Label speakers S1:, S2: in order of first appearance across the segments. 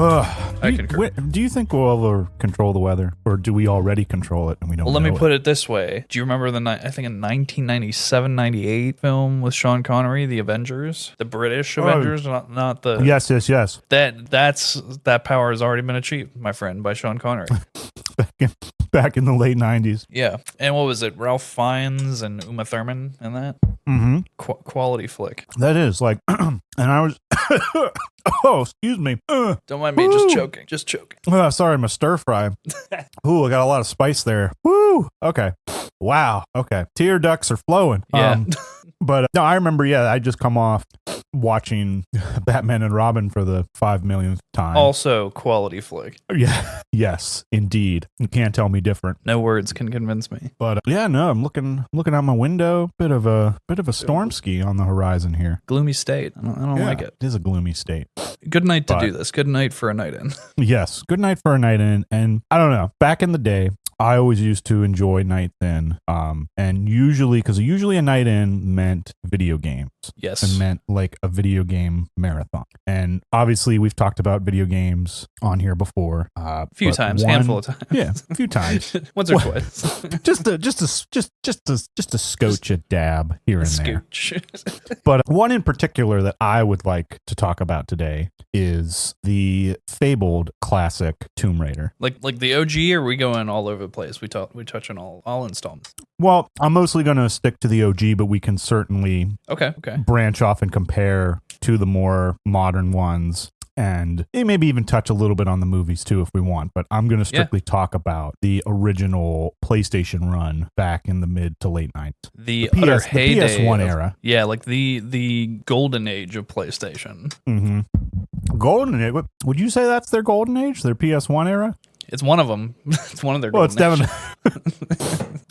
S1: I concur.
S2: Do you think we'll ever control the weather, or do we already control it and we don't?
S1: Well, let
S2: know
S1: me put it this way. Do you remember I think a 1997-98 film with Sean Connery, The Avengers, the British Avengers, not the.
S2: Yes.
S1: That power has already been achieved, my friend, by Sean Connery.
S2: Back in the late 90s.
S1: Yeah, and what was it? Ralph Fiennes and Uma Thurman and that.
S2: Mm-hmm.
S1: Quality flick.
S2: That is like, and I was. Oh, excuse me.
S1: Don't mind me, just choking.
S2: Sorry, I'm a stir fry. Ooh, I got a lot of spice there. Woo. Okay. Wow. Okay. Tear ducts are flowing.
S1: Yeah.
S2: But no, I remember. Yeah, I just come off watching Batman and Robin for the 5 millionth time.
S1: Also, quality flick.
S2: Yeah. Yes, indeed. You can't tell me different.
S1: No words can convince me.
S2: But yeah, no, I'm looking out my window. Bit of a storm ski on the horizon here.
S1: Gloomy state. I don't like it.
S2: It is a gloomy state.
S1: Good night to do this. Good night for a night in.
S2: Yes. Good night for a night in. And I don't know. Back in the day, I always used to enjoy nights in. And usually a night in meant video games.
S1: Yes.
S2: And meant like a video game marathon. And obviously we've talked about video games on here before.
S1: A few times, handful of times.
S2: Yeah, a few times.
S1: Once or twice.
S2: just a scotch, a dab here and there.
S1: Scooch.
S2: But one in particular that I would like to talk about today is the fabled classic Tomb Raider.
S1: Like the OG, or are we going all over the place? We touch on all installments.
S2: Well, I'm mostly going to stick to the OG, but we can certainly
S1: okay
S2: branch off and compare to the more modern ones. And maybe even touch a little bit on the movies too if we want. But I'm going to strictly talk about the original PlayStation run back in the mid to late 90s.
S1: The utter heyday.
S2: The PS1 era.
S1: Yeah, like the golden age of PlayStation.
S2: Mm-hmm. Golden age? Would you say that's their golden age? Their PS1 era?
S1: It's one of them. It's one of their.
S2: Well, it's definitely.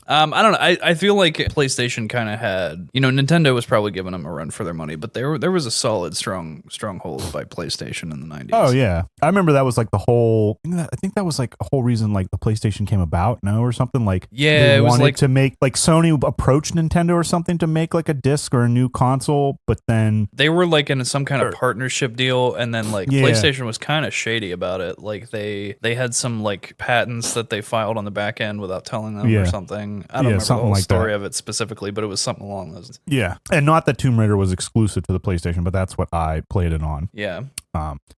S1: I don't know. I feel like PlayStation kind of had, Nintendo was probably giving them a run for their money, but there was a solid, stronghold by PlayStation in the 90s.
S2: Oh yeah, I remember that was like the whole. I think that was like a whole reason like the PlayStation came about, or something like.
S1: Yeah,
S2: they
S1: it was
S2: wanted
S1: like
S2: to make like Sony approached Nintendo or something to make like a disc or a new console, but then
S1: they were like in some kind of partnership deal, and then like PlayStation was kind of shady about it. Like they had some like patents that they filed on the back end without telling them or something. I don't remember the whole story of it specifically, but it was something along those.
S2: Yeah, and not that Tomb Raider was exclusive to the PlayStation, but that's what I played it on.
S1: Yeah.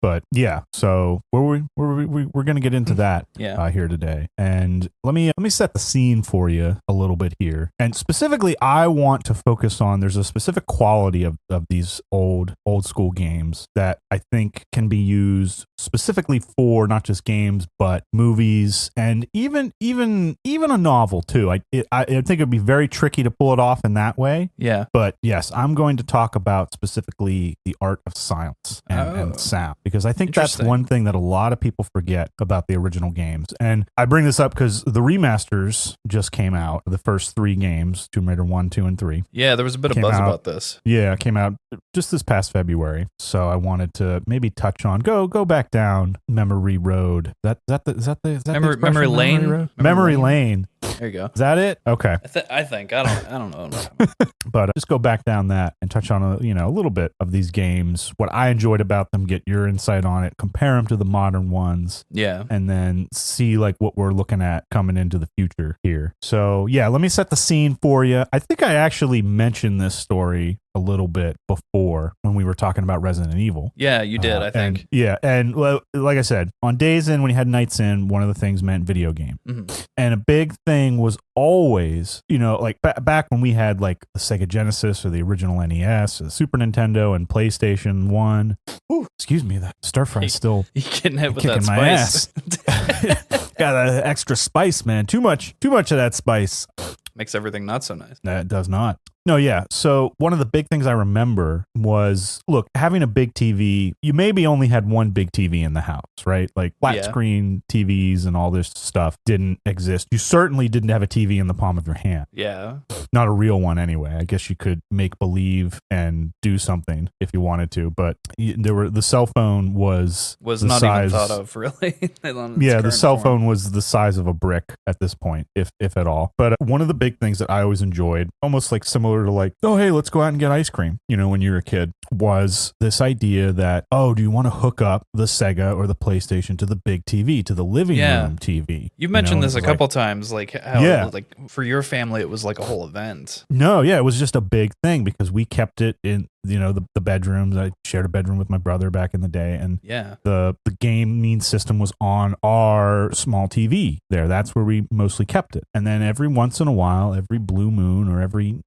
S2: But yeah, so we're gonna get into that here today, and let me set the scene for you a little bit here, and specifically, I want to focus on. There's a specific quality of these old school games that I think can be used specifically for not just games but movies and even a novel too. I think it'd be very tricky to pull it off in that way.
S1: Yeah.
S2: But yes, I'm going to talk about specifically the art of silence and sound, because I think that's one thing that a lot of people forget about the original games. And I bring this up because the remasters just came out, the first 3 games, Tomb Raider 1, 2, and 3.
S1: Yeah, there was a bit of buzz about this.
S2: Yeah, it came out just this past February. So I wanted to maybe touch on, go back down memory road. Is that
S1: memory lane?
S2: Memory lane.
S1: There you go.
S2: Is that it? Okay.
S1: I think. I don't know.
S2: But just go back down that and touch on a little bit of these games, what I enjoyed about them, get your insight on it, compare them to the modern ones.
S1: Yeah.
S2: And then see like what we're looking at coming into the future here. So yeah, let me set the scene for you. I think I actually mentioned this story a little bit before when we were talking about Resident Evil.
S1: Yeah, you did, I think.
S2: And like I said, on days in, when you had nights in, one of the things meant video game. Mm-hmm. And a big thing was always, like back when we had like the Sega Genesis or the original NES or the Super Nintendo and PlayStation 1. Ooh, excuse me, that stir fry is still
S1: getting hit with that
S2: my
S1: spice.
S2: Ass. Got that extra spice, man. Too much of that spice.
S1: Makes everything not so nice.
S2: That does not. No, yeah. So one of the big things I remember was, look, having a big TV, you maybe only had one big TV in the house, right? Like flat screen TVs and all this stuff didn't exist. You certainly didn't have a TV in the palm of your hand.
S1: Yeah.
S2: not a real one anyway. I guess you could make believe and do something if you wanted to, but the cell phone was
S1: not
S2: size,
S1: even thought of really.
S2: The cell phone was the size of a brick at this point, if at all. But one of the big things that I always enjoyed, almost like similar to like, oh hey, let's go out and get ice cream, when you're a kid, was this idea that, oh, do you want to hook up the Sega or the PlayStation to the big TV, to the living room TV?
S1: You've mentioned this a couple times, like how like for your family it was like a whole event.
S2: No, it was just a big thing because we kept it in the bedrooms. I shared a bedroom with my brother back in the day, and the gaming system was on our small TV there. That's where we mostly kept it. And then every once in a while, every blue moon or every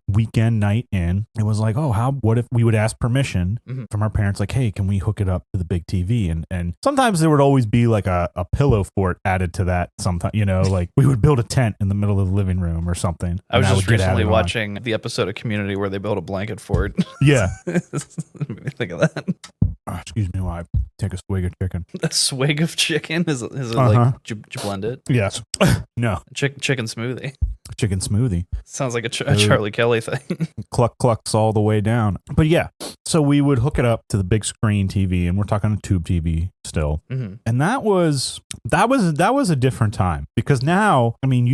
S2: weekend night in, it was like, oh, what if we would ask permission from our parents, like, hey, can we hook it up to the big TV? And sometimes there would always be like a pillow fort added to that. Sometimes like we would build a tent in the middle of the living room or something.
S1: I was just recently watching the episode of Community where they built a blanket fort.
S2: Yeah.
S1: Made me think of that.
S2: Excuse me while I take a swig of chicken.
S1: A swig of chicken? Is it like, did you blend it?
S2: Yes. No.
S1: Chicken smoothie.
S2: Chicken smoothie.
S1: Sounds like a Charlie Kelly thing.
S2: Clucks all the way down. But yeah, so we would hook it up to the big screen TV, and we're talking a tube TV still. Mm-hmm. And that was a different time, because now, I mean,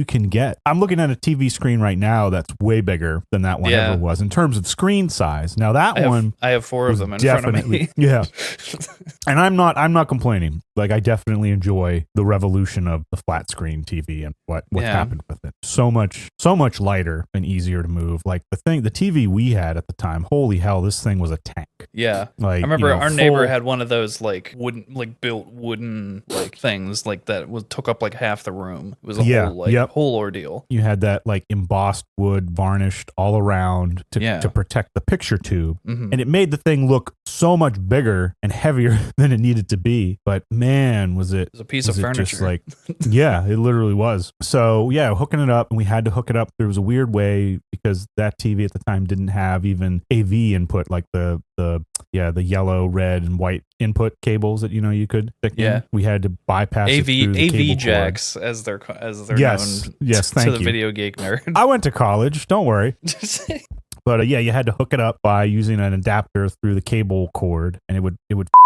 S2: I'm looking at a TV screen right now that's way bigger than that one ever was in terms of screen size. Now I
S1: have 4 of them in front of me.
S2: Yeah. And I'm not complaining. Like, I definitely enjoy the revolution of the flat screen TV and what happened with it. So much lighter and easier to move. Like the TV we had at the time, holy hell, this thing was a tank.
S1: Yeah. Like, I remember our neighbor had one of those like built wooden like things like that took up like half the room. It was a whole ordeal.
S2: You had that like embossed wood varnished all around to protect the picture tube. Mm-hmm. And it made the thing look so much bigger and heavier than it needed to be. But man, was it
S1: a piece of furniture.
S2: Just like, yeah, it literally was. So yeah, hooking it up, and we had to hook it up. There was a weird way because that TV at the time didn't have even AV input, like the yellow, red, and white input cables that you could stick in. We had to bypass
S1: AV
S2: cable
S1: jacks cord. as they're known.
S2: Yes, thank
S1: to
S2: you.
S1: The video geek nerd.
S2: I went to college. Don't worry. But you had to hook it up by using an adapter through the cable cord, and it would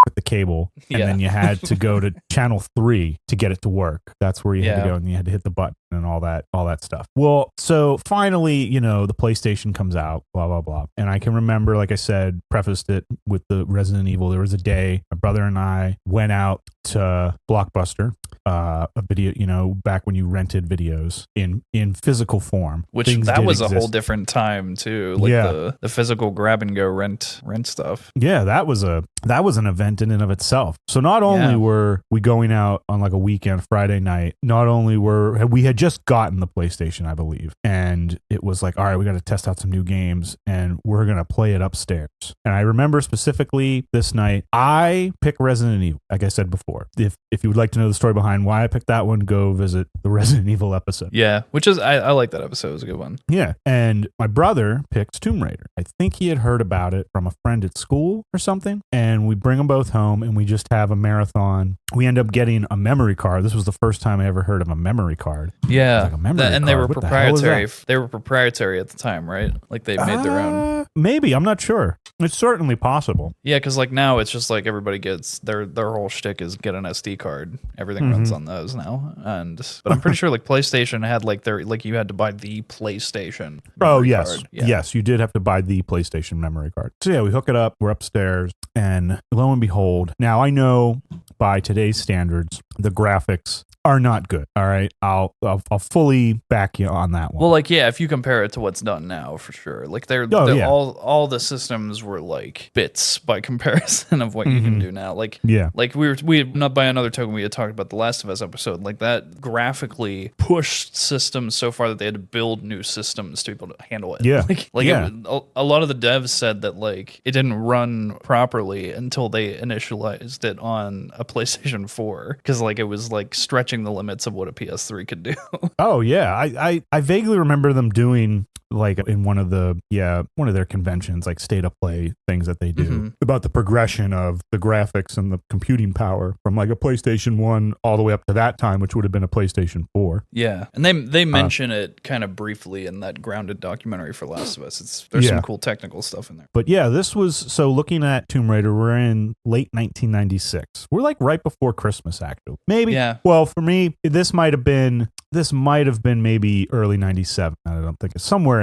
S2: with the cable, and then you had to go to channel 3 to get it to work. That's where you had to go, and you had to hit the button and all that stuff. Well, so finally, the PlayStation comes out, blah blah blah, and I can remember, like I said, prefaced it with the Resident Evil. There was a day my brother and I went out to Blockbuster, a video, back when you rented videos in physical form,
S1: which that was exist. A whole different time too. Like the physical grab and go rent stuff.
S2: Yeah, that was an event in and of itself. So not only were we going out on like a weekend, Friday night, not only we had just gotten the PlayStation, I believe, and it was like, all right, we got to test out some new games, and we're gonna play it upstairs. And I remember specifically this night, I picked Resident Evil. Like I said before, if you would like to know the story behind why I picked that one, go visit the Resident Evil episode.
S1: Yeah, which is I like that episode. It was a good one.
S2: Yeah, and my brother picked Tomb Raider. I think he had heard about it from a friend at school or something, and we bring them both home, and we just have a marathon. We end up getting a memory card. This was the first time I ever heard of a memory card.
S1: Yeah,
S2: like a memory card.
S1: They were proprietary. They were proprietary at the time, right? Like they made their own.
S2: Maybe, I'm not sure. It's certainly possible.
S1: Yeah, because like now it's just like everybody gets their whole shtick is get an SD card. Everything runs on those now, but I'm pretty sure like PlayStation had like you had to buy the PlayStation.
S2: Oh yes, card. Yes, you did have to buy the PlayStation memory card. So yeah, we hook it up. We're upstairs, and lo and behold, now I know by today's standards, the graphics are not good. All right, I'll fully back you on that one.
S1: Well, like if you compare it to what's done now, for sure. Like all the systems were like bits by comparison of what you can do now. Like like we not by another token, we had talked about the Last of Us episode. Like that graphically pushed systems so far that they had to build new systems to be able to handle it.
S2: Yeah,
S1: a lot of the devs said that like it didn't run properly until they initialized it on a PlayStation 4 because like it was like stretching stretching the limits of what a PS3 could do.
S2: Oh yeah, I vaguely remember them doing like in one of their conventions, like state of play things that they do about the progression of the graphics and the computing power from like a PlayStation 1 all the way up to that time, which would have been a PlayStation 4.
S1: Yeah, and they mention it kind of briefly in that Grounded documentary for Last of Us. There's some cool technical stuff in there.
S2: But yeah, this was, so looking at Tomb Raider, we're in late 1996. We're like right before Christmas, actually. Maybe.
S1: Yeah.
S2: Well, for me, this might have been maybe early 97. I don't think it's somewhere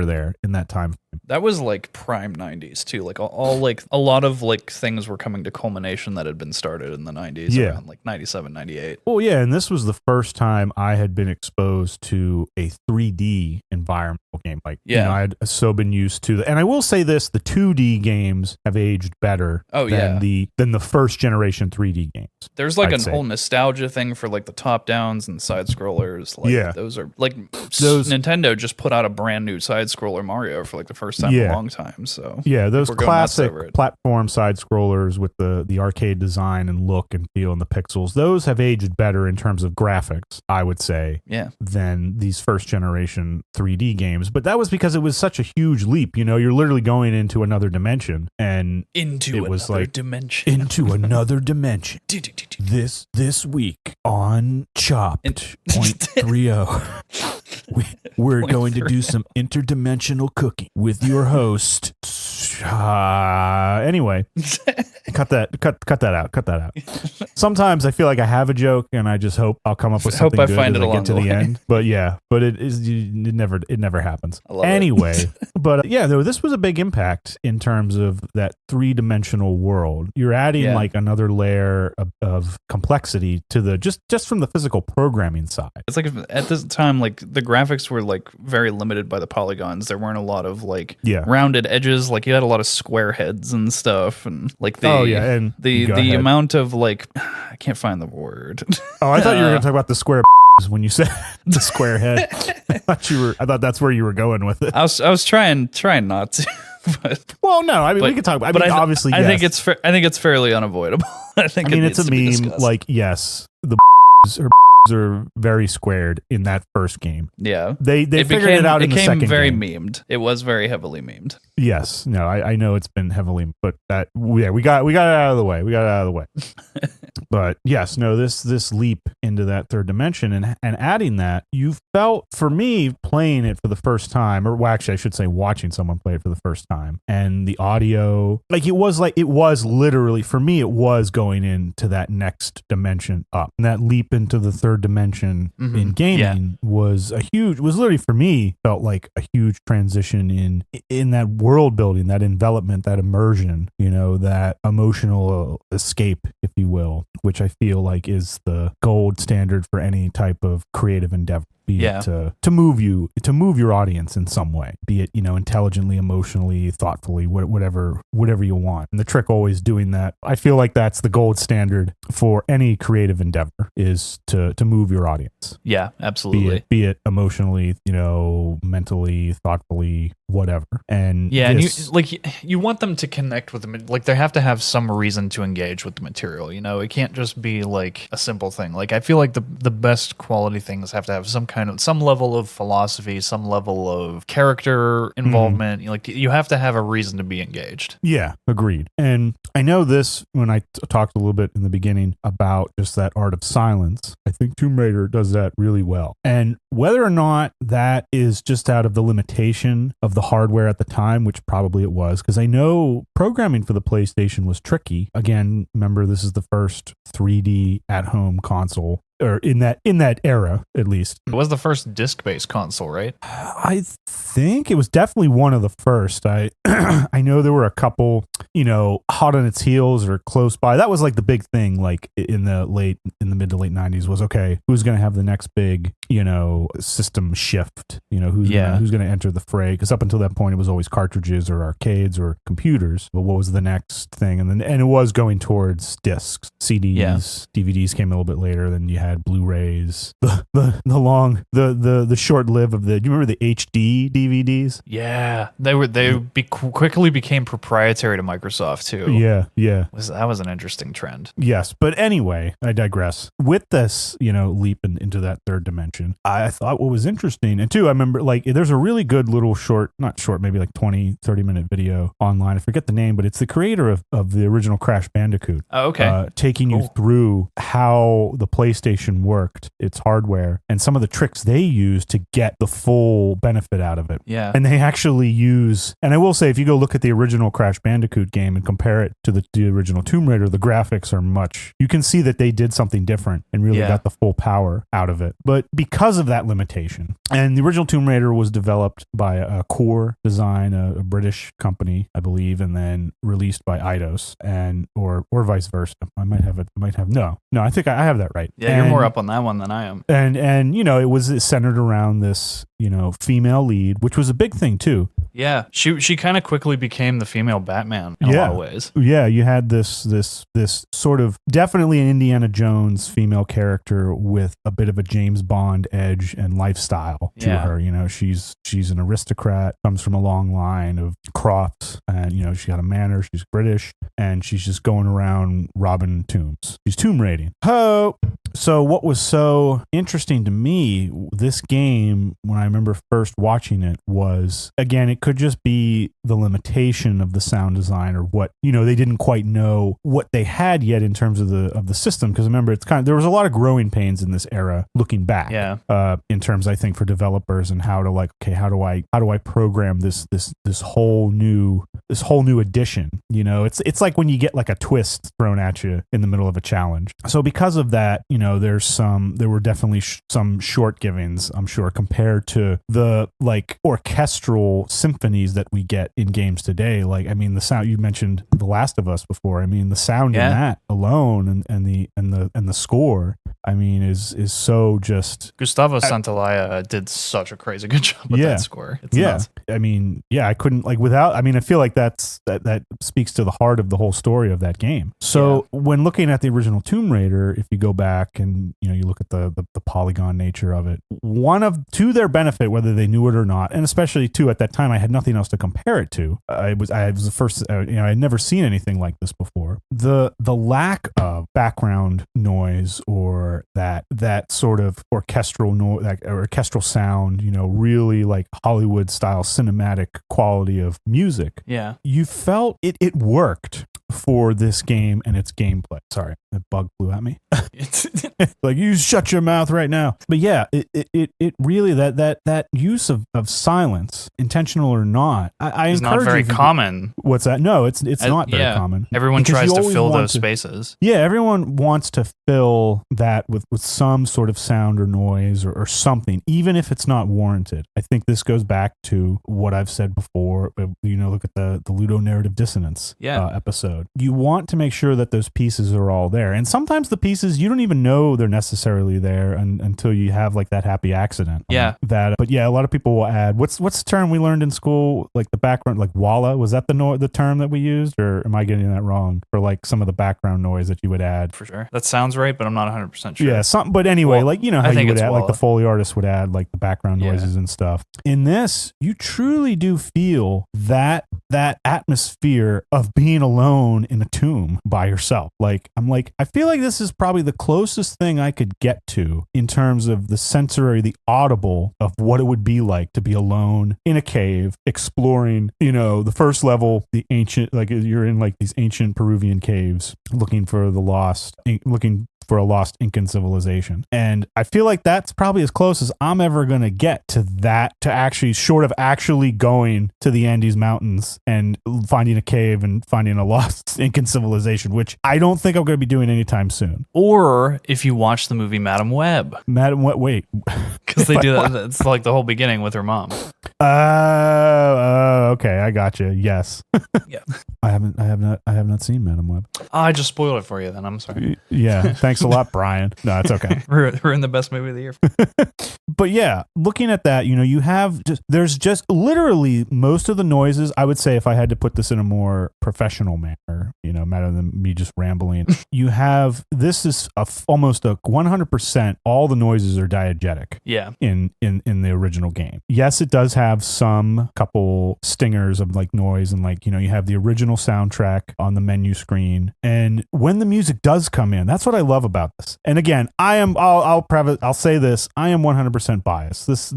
S2: there in that time.
S1: That was like prime 90s too. Like all like a lot of like things were coming to culmination that had been started in the 90s around like 97, 98.
S2: Oh yeah, and this was the first time I had been exposed to a 3D environmental game. Like, you know, I had so been used to and I will say this, the 2D games have aged better than the first generation 3D games.
S1: There's like a whole nostalgia thing for like the top downs and side scrollers. Like those are like Nintendo just put out a brand new side scroller Mario for like the first time in a long time. So
S2: those classic platform side scrollers with the arcade design and look and feel and the pixels, those have aged better in terms of graphics, I would say, than these first generation 3D games. But that was because it was such a huge leap. You know, you're literally going into another dimension, and
S1: into another dimension.
S2: This week on Chopped 0.30. We're going to do some interdimensional cooking with your host. Anyway, cut that out. Sometimes I feel like I have a joke and I just hope I'll come up with something good as I get to the end. But it never happens. Anyway, but this was a big impact in terms of that 3-dimensional world. You're adding like another layer of complexity to the just from the physical programming side.
S1: It's like at this time, like the graphics were like very limited by the polygons. There weren't a lot of like rounded edges. Like you had a lot of square heads and stuff, and like the amount of like I can't find the word.
S2: Oh, I thought you were going to talk about the square when you said the square head. I thought that's where you were going with it.
S1: I was trying not to. But,
S2: well, no, I mean we can talk about. Obviously,
S1: I think it's fairly unavoidable.
S2: It's a meme. Like, yes, the are very squared in that first game.
S1: Yeah,
S2: they figured it out in the second game.
S1: It became very memed. It was very heavily memed.
S2: Yes, no, I know it's been heavily, but we got it out of the way. But yes, no, this leap into that third dimension and adding that, you felt, for me, playing it for the first time, or well, actually I should say watching someone play it for the first time, and the audio, it was literally, for me, it was going into that next dimension up. And that leap into the third dimension in gaming was literally, for me, felt like a huge transition in that world building, that envelopment, that immersion, that emotional escape, if you will, which I feel like is the gold standard for any type of creative endeavor. Be it to move your audience in some way, be it intelligently, emotionally, thoughtfully, whatever you want. And the trick always doing that, I feel like that's the gold standard for any creative endeavor, is to move your audience.
S1: Yeah, absolutely.
S2: Be it emotionally, mentally, thoughtfully, whatever. And
S1: you want them to connect with them. Like they have to have some reason to engage with the material. It can't just be like a simple thing. Like I feel like the best quality things have to have some level of philosophy, some level of character involvement. Like you have to have a reason to be engaged.
S2: Yeah, agreed. And I know this when I talked a little bit in the beginning about just that art of silence. I think Tomb Raider does that really well. And whether or not that is just out of the limitation of the hardware at the time, which probably it was, because I know programming for the PlayStation was tricky. Again, remember, this is the first 3D at-home console, or in that era, at least.
S1: It was the first disc-based console, right?
S2: I think it was definitely one of the first. I know there were a couple, hot on its heels or close by. That was like the big thing, like in the mid to late 90s, was okay, who's going to have the next big, system shift? Who's going to enter the fray? Because up until that point, it was always cartridges or arcades or computers. But what was the next thing? And it was going towards discs, CDs, DVDs came a little bit later. Then you had had Blu-rays, the short live of the. Do you remember the HD DVDs?
S1: Yeah, they quickly became proprietary to Microsoft too.
S2: Yeah.
S1: That was an interesting trend.
S2: Yes, but anyway, I digress. With this, leap into that third dimension, I thought what was interesting, and two, I remember like there's a really good little not short, maybe like 20, 30-minute video online. I forget the name, but it's the creator of the original Crash Bandicoot.
S1: Oh, okay.
S2: Taking you through how the PlayStation worked, its hardware, and some of the tricks they used to get the full benefit out of it.
S1: Yeah.
S2: And they actually use, and I will say, if you go look at the original Crash Bandicoot game and compare it to the original Tomb Raider, the graphics are you can see that they did something different and really got the full power out of it. But because of that limitation, and the original Tomb Raider was developed by a Core Design, a British company, I believe, and then released by Eidos, and or vice versa. No, I think I have that right.
S1: Yeah, you're more up on that one than I am.
S2: And it was centered around this, female lead, which was a big thing too.
S1: Yeah, she kind of quickly became the female Batman in a lot of ways.
S2: Yeah, you had this sort of definitely an Indiana Jones female character with a bit of a James Bond edge and lifestyle to her. She's an aristocrat, comes from a long line of Crofts, and she's got a manner. She's British, and she's just going around robbing tombs. She's tomb raiding. So what was so interesting to me, this game, when I remember first watching it, was, again, it could just be the limitation of the sound design, or what, they didn't quite know what they had yet in terms of the system. Because remember, it's there was a lot of growing pains in this era looking back.
S1: Yeah.
S2: In terms, I think, for developers and how to how do I program this whole new addition? It's like when you get like a twist thrown at you in the middle of a challenge. So because of that, there were definitely some short givings, I'm sure, compared to the like orchestral symphonies that we get in games today. Like, I mean, the sound, you mentioned The Last of Us before. I mean, the sound in that alone and the score, I mean, is so just.
S1: Gustavo Santaolalla did such a crazy good job with that score. It's nuts.
S2: I mean, I couldn't without. I mean, I feel like that speaks to the heart of the whole story of that game. So when looking at the original Tomb Raider, if you go back and you look at the polygon nature of it, to their benefit, whether they knew it or not, and especially too at that time, I had nothing else to compare it to. I was the first. I had never seen anything like this before. The lack of background noise or that sort of orchestral orchestral sound, really like Hollywood style cinematic quality of music.
S1: Yeah,
S2: you felt it worked for this game and its gameplay. Sorry, that bug flew at me. Like, you shut your mouth right now. But yeah, it really, that use of silence, intentional or not, I
S1: it's not very common.
S2: What's that? No, it's not very common.
S1: Everyone tries to fill those spaces.
S2: Yeah, everyone wants to fill that with some sort of sound or noise or something, even if it's not warranted. I think this goes back to what I've said before. Look at the ludonarrative dissonance episode. You want to make sure that those pieces are all there. And sometimes the pieces, you don't even know they're necessarily there until you have like that happy accident.
S1: Yeah.
S2: But a lot of people will add, what's the term we learned in school? Like the background, like walla? Was that the term that we used? Or am I getting that wrong? For like some of the background noise that you would add?
S1: For sure. That sounds right, but I'm not 100% sure.
S2: Yeah, but anyway, how you would add, like the Foley artist would add like the background noises and stuff. In this, you truly do feel that atmosphere of being alone in a tomb by yourself. I feel like this is probably the closest thing I could get to in terms of the sensory, the audible of what it would be like to be alone in a cave, exploring, the first level, the ancient, like you're in like these ancient Peruvian caves looking for a lost Incan civilization. And I feel like that's probably as close as I'm ever going to get to that, to actually short of actually going to the Andes Mountains and finding a cave and finding a lost Incan civilization, which I don't think I'm going to be doing anytime soon.
S1: Or if you watch the movie Madam Web.
S2: Wait.
S1: Because they do that. It's like the whole beginning with her mom.
S2: Okay. I got you. Yes.
S1: Yeah.
S2: I have not seen Madam Web.
S1: I just spoiled it for you. Then I'm sorry.
S2: Yeah, thanks a lot, Brian. No, it's okay.
S1: We're in the best movie of the year.
S2: But yeah, looking at that, you have there's just literally most of the noises. I would say if I had to put this in a more professional manner, rather than me just rambling, you have this is almost a 100%. All the noises are diegetic.
S1: Yeah.
S2: In the original game, yes, it does have some couple stingers of like noise and like you have the original soundtrack on the menu screen, and when the music does come in, that's what I love about this. And again, I'll say this: I am 100% biased. This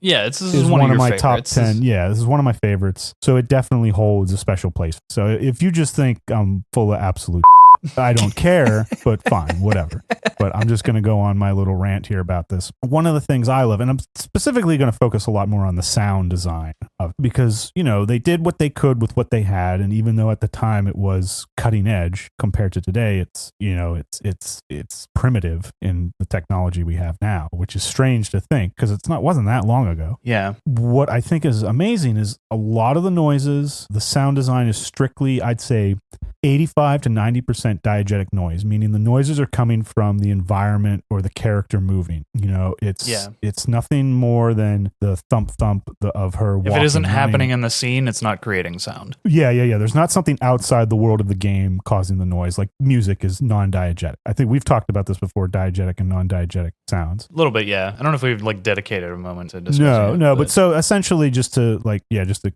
S2: is one of my top 10. Yeah, this is one of my favorites. So it definitely holds a special place. So if you just think I'm full of absolute I don't care, but fine, whatever. But I'm just going to go on my little rant here about this. One of the things I love, and I'm specifically going to focus a lot more on the sound design of, because, they did what they could with what they had. And even though at the time it was cutting edge compared to today, it's primitive in the technology we have now, which is strange to think because wasn't that long ago.
S1: Yeah.
S2: What I think is amazing is a lot of the noises, the sound design is strictly, I'd say, 85 to 90% diegetic noise, meaning the noises are coming from the environment or the character moving. It's nothing more than the thump of her walking.
S1: If it isn't happening in the scene, it's not creating sound.
S2: Yeah. There's not something outside the world of the game causing the noise. Like music is non-diegetic. I think we've talked about this before, diegetic and non-diegetic sounds.
S1: A little bit, yeah. I don't know if we've like dedicated a moment to discussing
S2: No, but so essentially just to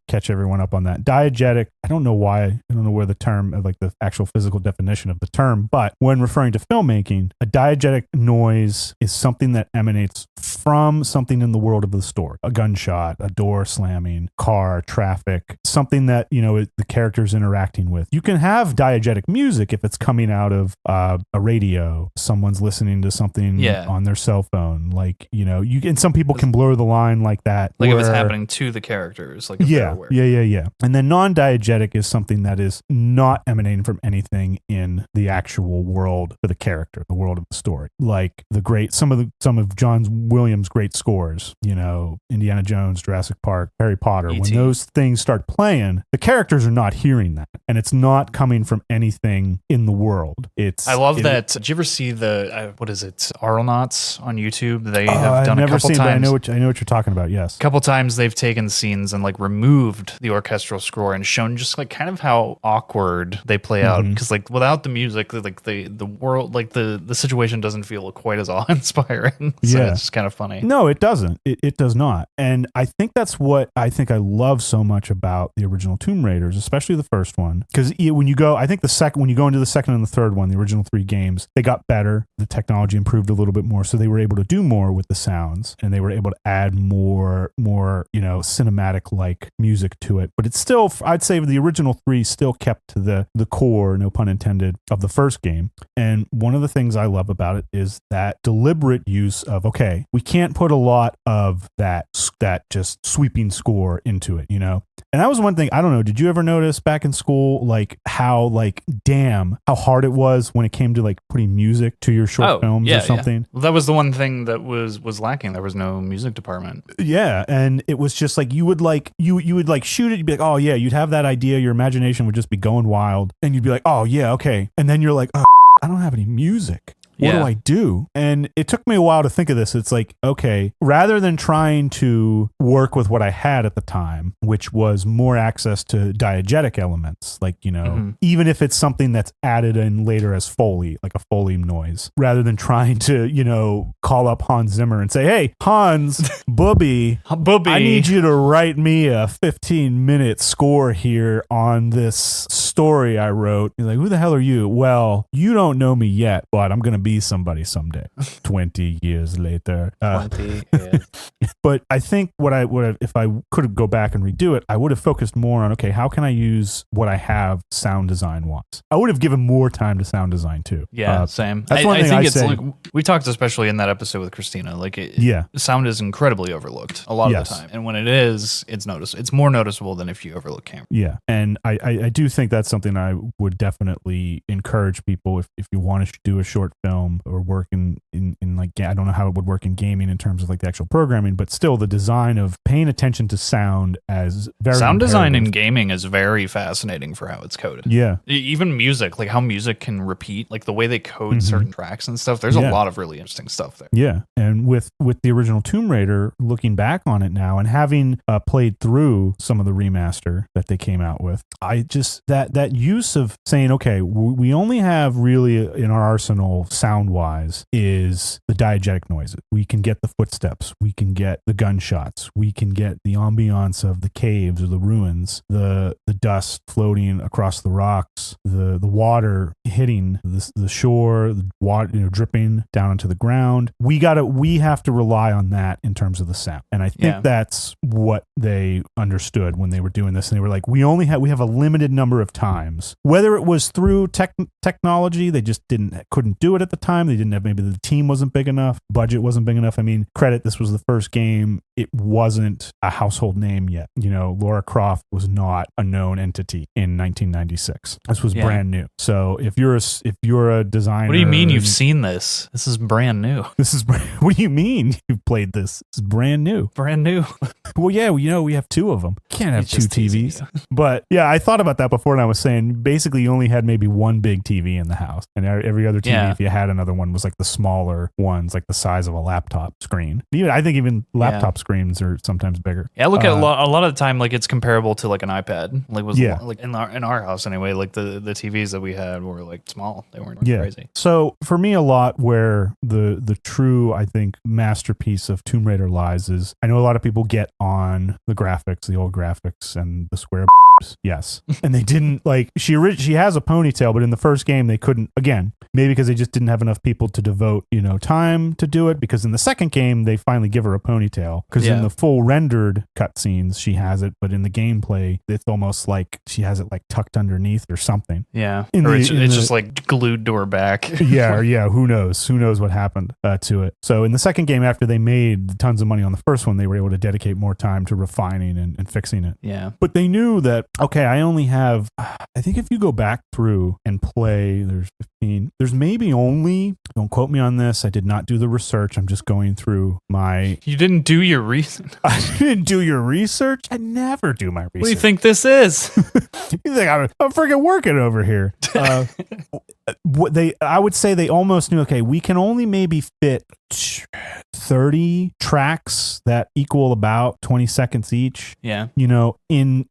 S2: catch everyone up on that. Diegetic, I don't know where the term, like the actual physical definition of the term, but when referring to filmmaking, a diegetic noise is something that emanates from something in the world of the story. A gunshot, a door slamming, car, traffic, something that, the character's interacting with. You can have diegetic music if it's coming out of a radio, someone's listening to something on their cell phone. Like, and some people can blur the line like that.
S1: Like if it's happening to the characters. Like if they're aware.
S2: Yeah. And then non-diegetic is something that is not emanating from anything in the actual world for the character, the world of the story. Like some of John Williams' great scores, Indiana Jones, Jurassic Park, Harry Potter.
S1: E.T.
S2: When those things start playing, the characters are not hearing that, and it's not coming from anything in the world.
S1: I love that. Did you ever see the what is it, Arlenauts on YouTube? They have done a couple times.
S2: I know what you're talking about. Yes,
S1: a couple times they've taken scenes and like removed the orchestral score and shown just like kind of how awkward they play out, because like without the music, like the world, like the situation doesn't feel quite as awe-inspiring. So it's just kind of funny.
S2: No, it doesn't. It does not. And I think that's what I love so much about the original Tomb Raiders, especially the first one, because when you go into the second and the third one, the original 3 games, they got better. The technology improved a little bit more, so they were able to do more with the sounds, and they were able to add more cinematic like music to it. But it's still, I'd say the original 3 still kept to the core, no pun intended, of the first game. And one of the things I love about it is that deliberate use of, okay, we can't put a lot of that just sweeping score into it, And that was one thing, I don't know, did you ever notice back in school, like how hard it was when it came to like putting music to your short films or something?
S1: Yeah. Well, that was the one thing that was lacking. There was no music department.
S2: Yeah, and it was just like you would shoot it, you'd be like, oh yeah, you'd have that idea, your imagination would just be going wild, and you'd be like, oh yeah, okay. And then you're like, oh, I don't have any music. What do I do? And it took me a while to think of this. It's like, okay, rather than trying to work with what I had at the time, which was more access to diegetic elements, like, even if it's something that's added in later as Foley, like a Foley noise, rather than trying to, call up Hans Zimmer and say, hey, Hans, Booby, I need you to write me a 15-minute score here on this story I wrote. You're like, who the hell are you? Well, you don't know me yet, but I'm going to be somebody someday. 20 years later.
S1: 20, yeah.
S2: But I think if I could go back and redo it, I would have focused more on, okay, how can I use what I have sound design wise? I would have given more time to sound design too.
S1: Yeah, same.
S2: That's one thing I say.
S1: Like, we talked especially in that episode with Christina, like sound is incredibly overlooked a lot of the time. And when it is, it's more noticeable than if you overlook camera.
S2: Yeah. And I do think that's that's something I would definitely encourage people if you want to do a short film or work in like, I don't know how it would work in gaming in terms of like the actual programming, but still the design of paying attention to sound as very
S1: sound
S2: imperative.
S1: Design in gaming is very fascinating for how it's coded.
S2: Yeah.
S1: Even music, like how music can repeat, like the way they code certain tracks and stuff. There's a lot of really interesting stuff there.
S2: Yeah. And with the original Tomb Raider, looking back on it now and having played through some of the remaster that they came out with, I just, that use of saying, okay, we only have really in our arsenal sound wise is the diegetic noises. We can get the footsteps, we can get the gunshots, we can get the ambiance of the caves or the ruins, the dust floating across the rocks, the water hitting the shore, the water dripping down into the ground. We have to rely on that in terms of the sound. And I think that's what they understood when they were doing this. And they were like, we have a limited number of times. Whether it was through technology, they just couldn't do it at the time. They didn't have, maybe the team wasn't big enough, budget wasn't big enough. I mean, this was the first game. It wasn't a household name yet. Lara Croft was not a known entity in 1996. This was brand new. So if you're a designer,
S1: what do you mean you've seen this? This is brand new.
S2: What do you mean you've played this? It's brand new.
S1: Brand new.
S2: Well, yeah, we have two of them. Can't have two TVs. But yeah, I thought about that before, and I was saying basically you only had maybe one big TV in the house, and every other TV, if you had another one, was like the smaller ones, like the size of a laptop screen. I think even laptop screens are sometimes bigger.
S1: Yeah, I look at a lot of the time, like it's comparable to like an iPad. Like in our house anyway. Like the TVs that we had were like small. They weren't crazy.
S2: So for me, a lot where the true, I think, masterpiece of Tomb Raider lies is, I know a lot of people get on the graphics, the old graphics, and the square. Yes. And they didn't, like, she has a ponytail, but in the first game they couldn't, again, maybe because they just didn't have enough people to devote, time to do it, because in the second game they finally give her a ponytail, because in the full rendered cutscenes she has it, but in the gameplay it's almost like she has it like tucked underneath or something.
S1: Yeah. It's just like glued to her back.
S2: Yeah. Who knows what happened to it. So in the second game, after they made tons of money on the first one, they were able to dedicate more time to refining and fixing it.
S1: Yeah.
S2: But they knew that, okay, I only have, I think if you go back through and play, there's 15, there's maybe only, don't quote me on this, I did not do the research, I'm just going through my...
S1: You didn't do your research?
S2: I didn't do your research? I never do my research.
S1: What do you think this is?
S2: You think I'm freaking working over here. I would say they almost knew, okay, we can only maybe fit 30 tracks that equal about 20 seconds each,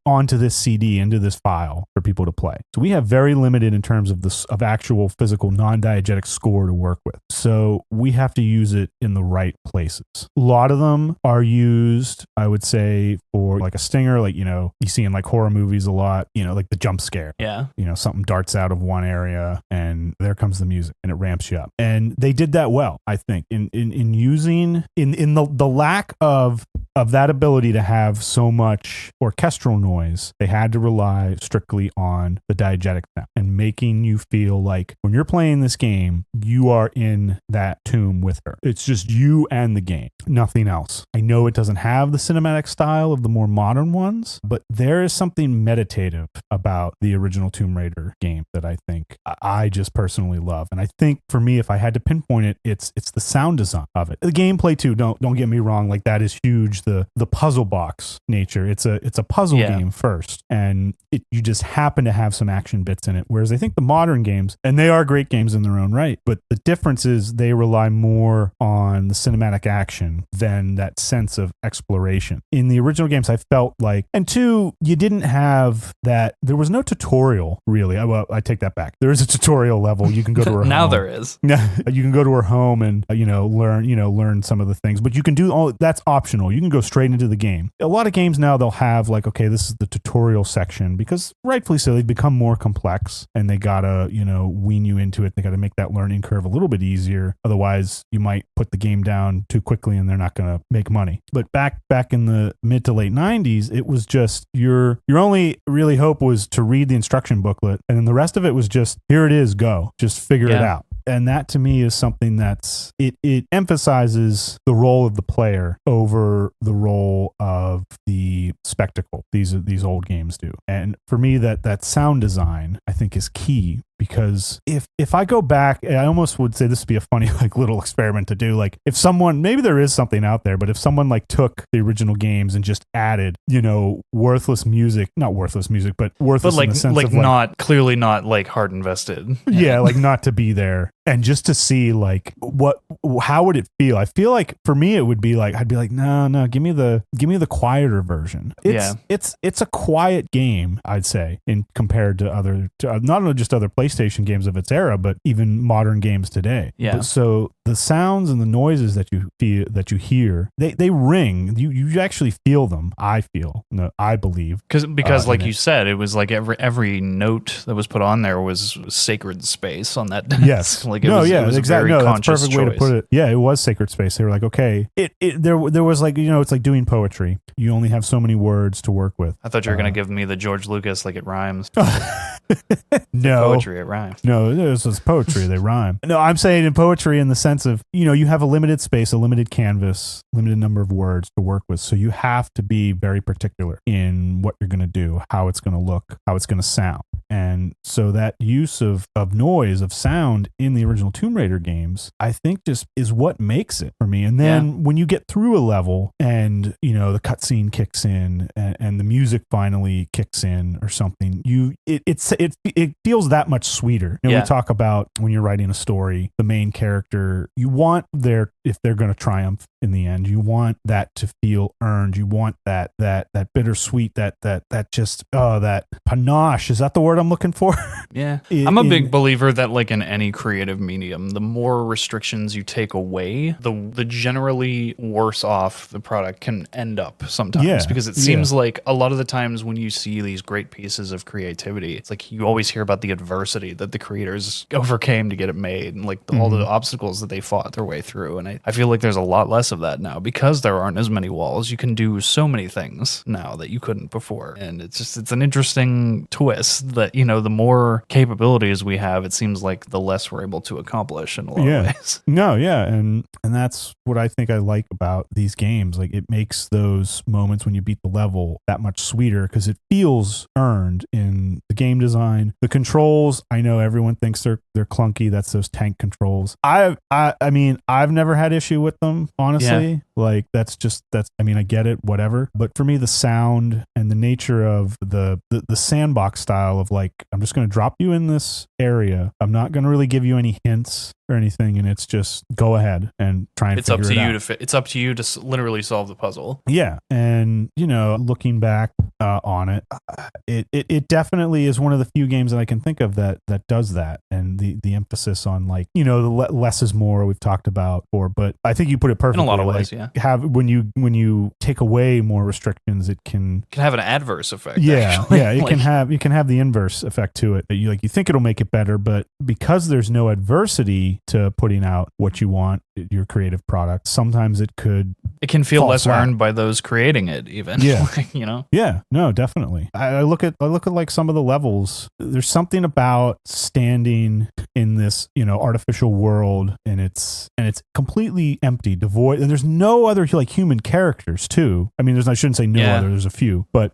S2: onto this CD, into this file for people to play. So we have very limited in terms of actual physical non-diegetic score to work with. So we have to use it in the right places. A lot of them are used, I would say, for like a stinger, like, you see in like horror movies a lot, like the jump scare.
S1: Yeah.
S2: Something darts out of one area and there comes the music and it ramps you up. And they did that well, I think, in using the lack of that ability to have so much orchestral noise. They had to rely strictly on the diegetic sound and making you feel like when you're playing this game, you are in that tomb with her. It's just you and the game, nothing else. I know it doesn't have the cinematic style of the more modern ones, but there is something meditative about the original Tomb Raider game that I think I just personally love. And I think for me, if I had to pinpoint it, it's the sound design of it. The gameplay too, don't get me wrong, like that is huge. The puzzle box nature, it's a puzzle game first, and you just happen to have some action bits in it. Whereas I think the modern games, and they are great games in their own right, but the difference is they rely more on the cinematic action than that sense of exploration. In the original games, I felt like, and two, you didn't have that. There was no tutorial really. I take that back. There is a tutorial level. You can go to her
S1: now
S2: home.
S1: There is.
S2: Yeah, you can go to her home and learn some of the things, but you can do all that's optional. You can go straight into the game. A lot of games now, they'll have like, okay, this is the tutorial section, because rightfully so, they've become more complex and they gotta, wean you into it. They gotta make that learning curve a little bit easier. Otherwise you might put the game down too quickly and they're not gonna make money. But back in the mid to late 90s, it was just your only really hope was to read the instruction booklet, and then the rest of it was just, here it is, go, just figure it out. And that to me is something that's, it emphasizes the role of the player over the role of of the spectacle these old games do. And for me, that sound design, I think, is key. Because if I go back, I almost would say this would be a funny like little experiment to do. Like if someone, maybe there is something out there, but if someone like took the original games and just added, worthless music, not worthless music, but worthless in the sense of
S1: not clearly not like heart invested.
S2: Yeah, like not to be there. And just to see like how would it feel? I feel like for me it would be like I'd be like no, give me the quieter version. It's a quiet game, I'd say, in compared to not only just other PlayStation games of its era, but even modern games today.
S1: Yeah.
S2: So the sounds and the noises that you hear, they ring. You actually feel them. I believe
S1: because like you said, it was like every note that was put on there was sacred space on that.
S2: Yes.
S1: Like it was
S2: exactly.
S1: A very
S2: that's
S1: conscious
S2: perfect way to put it. Yeah, it was sacred space. They were like, okay, there was like, it's like doing poetry. You only have so many words to work with.
S1: I thought you were going to give me the George Lucas, like it rhymes.
S2: No.
S1: Poetry, it rhymes.
S2: No, this is poetry. They rhyme. No, I'm saying in poetry in the sense of, you have a limited space, a limited canvas, limited number of words to work with. So you have to be very particular in what you're going to do, how it's going to look, how it's going to sound. And so that use of noise, of sound in the original Tomb Raider games, I think just is what makes it for me. And then when you get through a level and, the cutscene kicks in and the music finally kicks in or something, it feels that much sweeter. We talk about when you're writing a story, the main character, you want if they're going to triumph in the end, you want that to feel earned. You want that bittersweet, that panache. Is that the word I'm looking for?
S1: Yeah. I'm a big believer that like in any creative medium, the more restrictions you take away, the generally worse off the product can end up sometimes.
S2: Yeah.
S1: Because it seems like a lot of the times when you see these great pieces of creativity, it's like you always hear about the adversity that the creators overcame to get it made and like all the obstacles that they fought their way through. And I feel like there's a lot less of that now because there aren't as many walls. You can do so many things now that you couldn't before. And it's an interesting twist that, the more capabilities we have, it seems like the less we're able to accomplish in a lot of ways.
S2: No, yeah. And that's what I think I like about these games. Like it makes those moments when you beat the level that much sweeter because it feels earned in the game design. The controls, I know everyone thinks they're clunky. That's those tank controls. I mean, I've never had issue with them, honestly. Yeah. Like I get it, whatever. But for me, the sound and the nature of the sandbox style of like, I'm just going to drop you in this area. I'm not going to really give you any hints or anything, and it's just go ahead and try and figure it out.
S1: It's up to you to literally solve the puzzle.
S2: Yeah, and looking back on it, it definitely is one of the few games that I can think of that does that, and the emphasis on like the less is more we've talked about before. But I think you put it perfectly.
S1: In a lot of ways,
S2: Have when you take away more restrictions, it can
S1: have an adverse effect.
S2: Yeah,
S1: actually.
S2: Yeah, it can have the inverse effect to it. You think it'll make it better, but because there's no adversity to putting out what you want, your creative product, sometimes it can
S1: feel less earned by those creating it even.
S2: Yeah.
S1: Yeah,
S2: no, definitely. I look at like some of the levels. There's something about standing in this artificial world and it's completely empty, devoid, and there's no other like human characters too. I mean, I shouldn't say no other, there's a few, but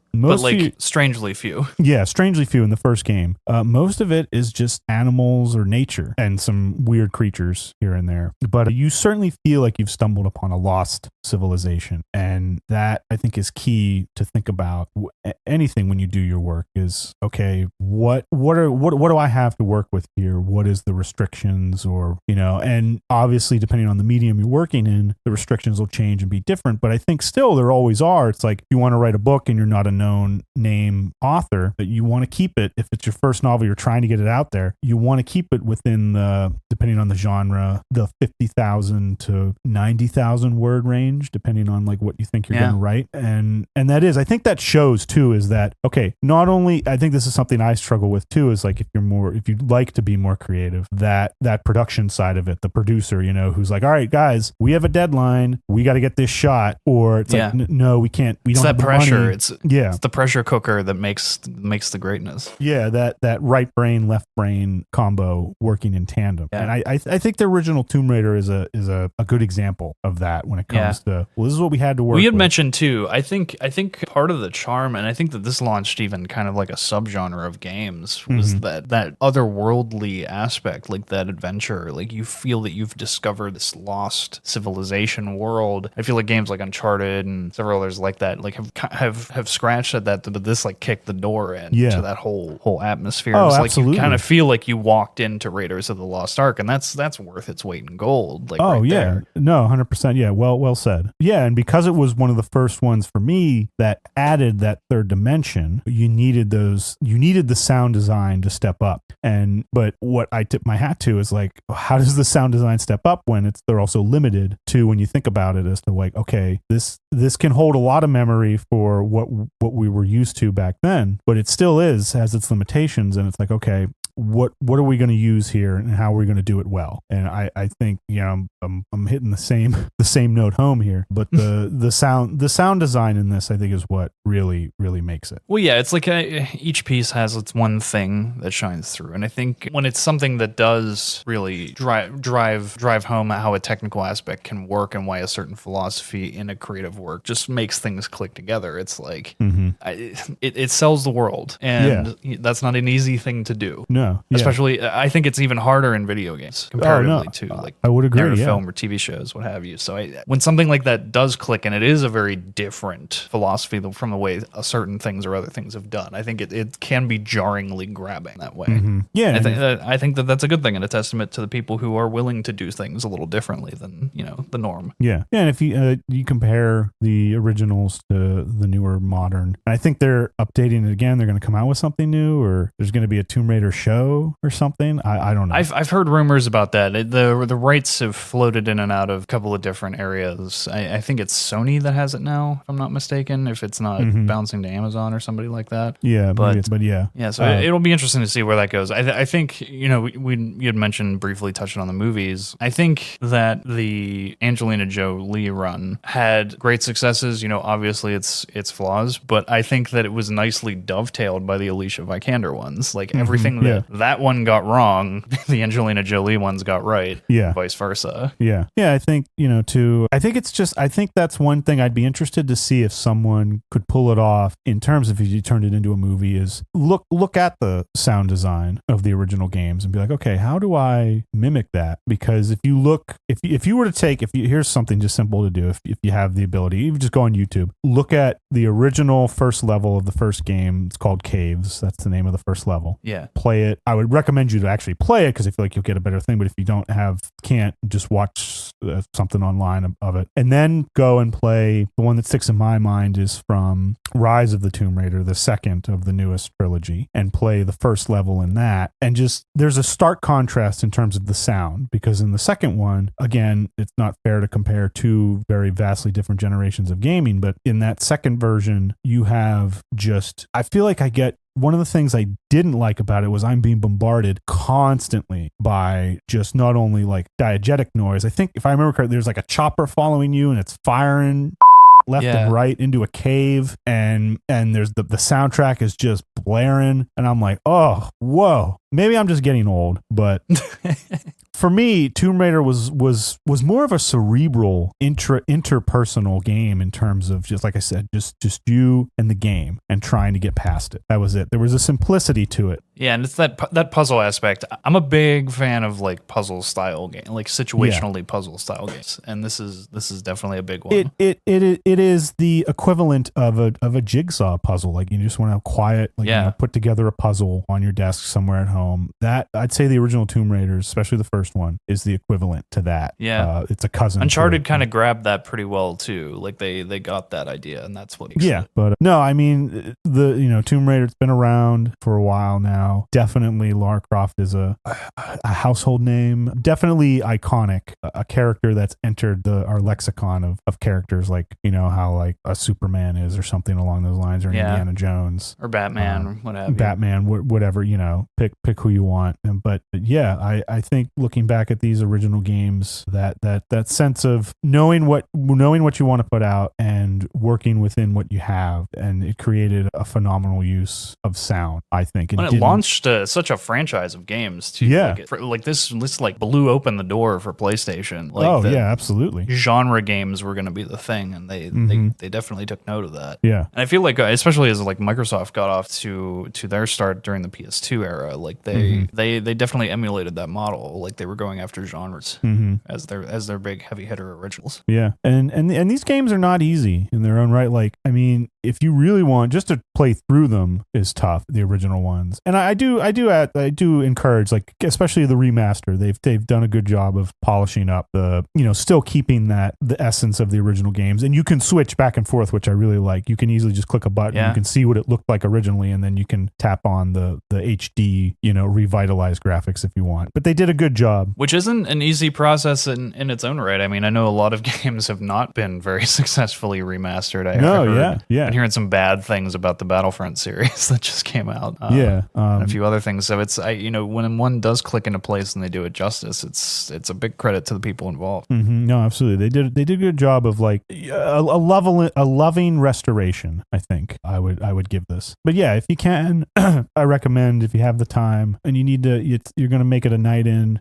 S1: strangely few.
S2: Yeah, strangely few in the first game. Most of it is just animals or nature and some weird creatures here and there. But you certainly feel like you've stumbled upon a lost civilization. And that I think is key to think about anything when you do your work is, okay, what do I have to work with here? What is the restrictions and obviously depending on the medium you're working in, the restrictions will change and be different. But I think still there always are. It's like you want to write a book and you're not a known name author, but you want to keep it. If it's your first novel, you're trying to get it out there. You want to keep it within depending on the genre, the 50,000 to 90,000 word range, depending on like what you think you're going to write. And that is, I think that shows too, is that, okay, not only, I think this is something I struggle with too, is like if you'd like to be more creative, that production side of it, the producer, who's like, all right, guys, we have a deadline. We got to get this shot. Or it's like, no, we can't. We don't have the pressure.
S1: Money. It's the pressure cooker that makes the greatness.
S2: Yeah, that right brain, left brain combo working in tandem. Yeah. And I think the original Tomb Raider is a good example of that when it comes to, well, this is what we had to work with.
S1: We had mentioned too, I think part of the charm, and I think that this launched even kind of like a subgenre of games, was that otherworldly aspect, like that adventure. Like you feel that you've discovered this lost civilization world. I feel like games like Uncharted and several others like that, like have scratched at that, but this like kicked the door in to that whole atmosphere.
S2: Oh,
S1: it's like
S2: absolutely.
S1: You kind of feel like you walked into Raiders of the Lost Ark, and that's worth its weight in gold. Like,
S2: oh, right there. No, 100%. Yeah, well said. Yeah, and because it was one of the first ones for me that added that third dimension, you needed the sound design to step up. But what I tip my hat to is like, how does the sound design step up when they're also limited to, when you think about it, as to like, okay, this can hold a lot of memory for what we were used to back then, but it still has its limitations, and it's like, okay, what are we going to use here, and how are we going to do it well? And I think, you know, I'm hitting the same note home here, but the sound design in this, I think, is what really makes it.
S1: Well, yeah, it's like each piece has its one thing that shines through, and I think when it's something that does really drive home how a technical aspect can work and why a certain philosophy in a creative work just makes things click together, it's like it sells the world, and that's not an easy thing to do.
S2: No,
S1: especially I think it's even harder in video games comparatively to like
S2: I would agree,
S1: film or TV shows, what have you. So when something like that does click, and it is a very different philosophy from the way certain things or other things have done, I think it can be jarringly grabbing that way.
S2: Yeah,
S1: I think that's a good thing, and a testament to the people who are willing to do things a little differently than, you know, the norm.
S2: Yeah, and if you compare the originals to the newer modern, I think they're updating it again. They're going to come out with something new, or there's going to be a Tomb Raider show or something. I don't know.
S1: I've heard rumors about that. The rights have floated in and out of a couple of different areas. I think it's Sony that has it now, if I'm not mistaken, if it's not bouncing to Amazon or somebody like that.
S2: Yeah, but yeah.
S1: Yeah, so it'll be interesting to see where that goes. I think, you know, you had mentioned briefly touching on the movies. I think that the Angelina Jolie run had great successes. You know, obviously it's flaws, but I think that it was nicely dovetailed by the Alicia Vikander ones. Like everything that one got wrong, the Angelina Jolie ones got right.
S2: Yeah.
S1: Vice versa.
S2: Yeah. Yeah. I think, you know, I think that's one thing I'd be interested to see if someone could pull it off in terms of if you turned it into a movie, is look at the sound design of the original games and be like, okay, how do I mimic that? Because if you were to take, here's something just simple to do. If you have the ability, you just go on YouTube, look at the original first level of the first game. It's called Caves. That's the name of the first level.
S1: Yeah.
S2: Play it. I would recommend you to actually play it, because I feel like you'll get a better thing. But if you can't just watch something online of it, and then go and play the one that sticks in my mind is from Rise of the Tomb Raider, the second of the newest trilogy, and play the first level in that. And just, there's a stark contrast in terms of the sound, because in the second one, again, it's not fair to compare two very vastly different generations of gaming, but in that second version, you have just, I feel like I get, one of the things I didn't like about it was I'm being bombarded constantly by just not only like diegetic noise. I think if I remember correctly, there's like a chopper following you and it's firing left and right into a cave, and there's the soundtrack is just blaring, and I'm like, oh, whoa, maybe I'm just getting old, but for me, Tomb Raider was more of a cerebral interpersonal game in terms of, just like I said, just you and the game and trying to get past it. That was it. There was a simplicity to it.
S1: Yeah, and it's that puzzle aspect. I'm a big fan of like puzzle style game, like situationally puzzle style games, and this is definitely a big one.
S2: It is the equivalent of a jigsaw puzzle. Like, you just want to have quiet, like, you know, put together a puzzle on your desk somewhere at home. That, I'd say the original Tomb Raiders, especially the first one, is the equivalent to that.
S1: Yeah,
S2: it's a cousin.
S1: Uncharted kind of grabbed that pretty well too. Like they got that idea, and that's what.
S2: But no, I mean, Tomb Raider, it's been around for a while now. now. Definitely Lara Croft is a household name, definitely iconic, a character that's entered our lexicon of characters, like, you know, how like a Superman is or something along those lines, or Indiana Jones
S1: or Batman, whatever.
S2: Batman, whatever, you know, pick who you want. But yeah, I think looking back at these original games, that sense of knowing what you want to put out and working within what you have, and it created a phenomenal use of sound, I think.
S1: When it launched such a franchise of games too.
S2: Yeah.
S1: Like this like blew open the door for PlayStation. Like
S2: yeah, absolutely.
S1: Genre games were going to be the thing, and they definitely took note of that.
S2: Yeah.
S1: And I feel like, especially as like Microsoft got off to their start during the PS2 era, like they definitely emulated that model. Like they were going after genres as their big heavy hitter originals.
S2: Yeah. And these games are not easy in their own right. Like, I mean, if you really want just to play through them is tough, the original ones. And I do encourage, like, especially the remaster. They've done a good job of polishing up the, you know, still keeping the essence of the original games. And you can switch back and forth, which I really like. You can easily just click a button. You can see what it looked like originally, and then you can tap on the HD, you know, revitalized graphics if you want. But they did a good job.
S1: Which isn't an easy process in its own right. I mean, I know a lot of games have not been very successfully remastered. I've been hearing some bad things about the Battlefront series that just came out. And a few other things. So it's, you know, when one does click into place and they do it justice, it's a big credit to the people involved.
S2: No, absolutely. They did a good job of like a loving restoration, I think I would give this. But yeah, if you can, I recommend, if you have the time and you need to, you're going to make it a night in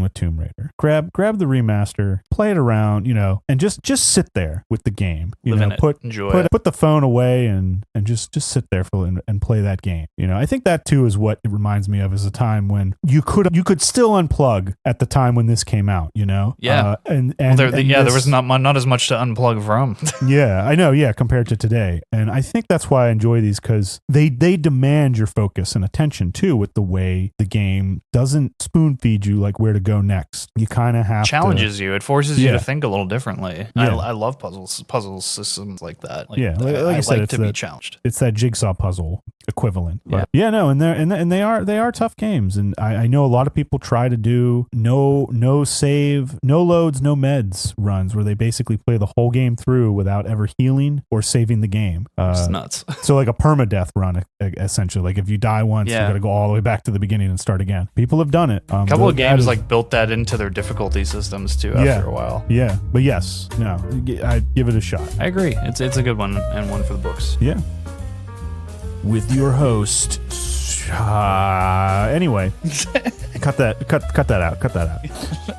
S2: with Tomb Raider. Grab the remaster, play it around, you know, and just sit there with the game. You know, put the phone away and just sit there and play that game. You know, I think that too is what it reminds me of, as a time when you could still unplug at the time when this came out, you know?
S1: Yeah. There was not as much to unplug from.
S2: Yeah, I know. Yeah, compared to today. And I think that's why I enjoy these, because they demand your focus and attention too, with the way the game doesn't spoon feed you like where to go next. You kind of have
S1: challenges you. It forces you to think a little differently. Yeah. I love puzzle systems like that. Like I said, like to be challenged.
S2: It's that jigsaw puzzle equivalent. But and they are tough games. And I know a lot of people try to do no save, no loads, no meds runs, where they basically play the whole game through without ever healing or saving the game.
S1: It's nuts.
S2: So like a permadeath run, essentially. Like if you die once, you got to go all the way back to the beginning and start again. People have done it.
S1: A couple of games like built that into their difficulty systems too after a while.
S2: Yeah, but yes, no, I give it a shot.
S1: I agree. It's a good one, and one for the books.
S2: Yeah. With your host. Anyway, cut that out.